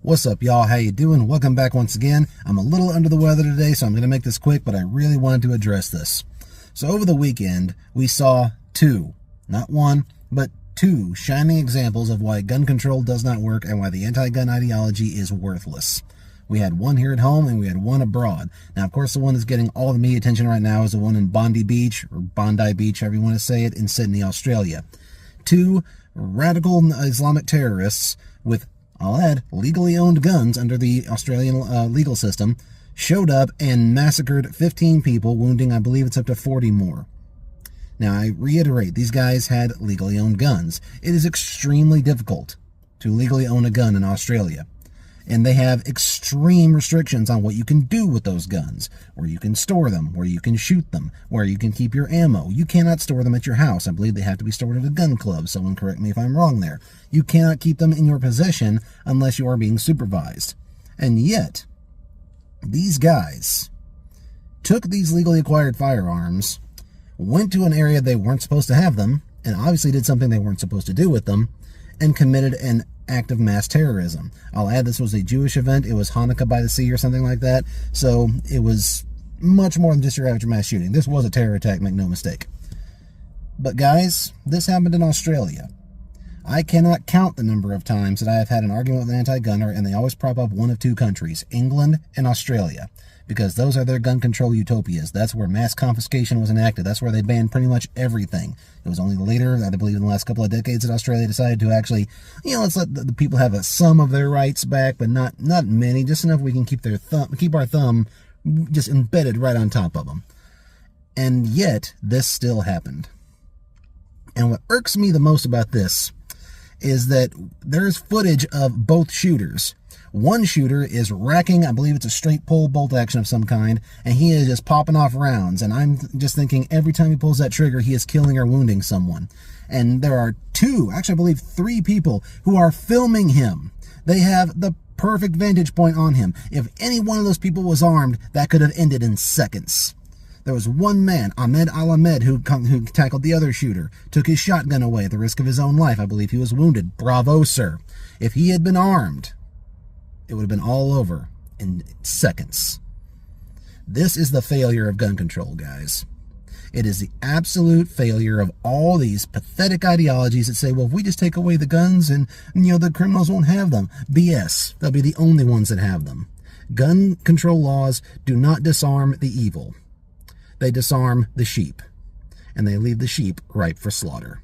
What's up, y'all? How you doing? Welcome back once again. I'm a little under the weather today, so I'm going to make this quick, but I really wanted to address this. So over the weekend, we saw two, not one, but two shining examples of why gun control does not work and why the anti-gun ideology is worthless. We had one here at home and we had one abroad. Now, of course, the one that's getting all the media attention right now is the one in Bondi Beach, or Bondi Beach, however you want to say it, in Sydney, Australia. Two radical Islamic terrorists with, I'll add, legally owned guns under the Australian legal system, showed up and massacred 15 people, wounding, I believe it's up to 40 more. Now, I reiterate, these guys had legally owned guns. It is extremely difficult to legally own a gun in Australia. And they have extreme restrictions on what you can do with those guns, where you can store them, where you can shoot them, where you can keep your ammo. You cannot store them at your house. I believe they have to be stored at a gun club. Someone correct me if I'm wrong there. You cannot keep them in your possession unless you are being supervised. And yet, these guys took these legally acquired firearms, went to an area they weren't supposed to have them, and obviously did something they weren't supposed to do with them, and committed an act of mass terrorism. I'll add, this was a Jewish event. It was Hanukkah by the Sea or something like that. So it was much more than just your average mass shooting. This was a terror attack, make no mistake. But guys, this happened in Australia. I cannot count the number of times that I have had an argument with an anti-gunner, and they always prop up one of two countries, England and Australia, because those are their gun control utopias. That's where mass confiscation was enacted. That's where they banned pretty much everything. It was only later, I believe in the last couple of decades, that Australia decided to actually, let's let the people have some of their rights back, but not many, just enough we can keep our thumb just embedded right on top of them. And yet, this still happened. And what irks me the most about this is that there's footage of both shooters. One shooter is racking, I believe it's a straight pull bolt action of some kind, and he is just popping off rounds. And I'm just thinking every time he pulls that trigger, he is killing or wounding someone. And there are two, actually I believe three people who are filming him. They have the perfect vantage point on him. If any one of those people was armed, that could have ended in seconds. There was one man, Ahmed Al-Ahmed, who tackled the other shooter, took his shotgun away at the risk of his own life. I believe he was wounded. Bravo, sir. If he had been armed, it would have been all over in seconds. This is the failure of gun control, guys. It is the absolute failure of all these pathetic ideologies that say, well, if we just take away the guns and, the criminals won't have them. BS. They'll be the only ones that have them. Gun control laws do not disarm the evil. They disarm the sheep, and they leave the sheep ripe for slaughter.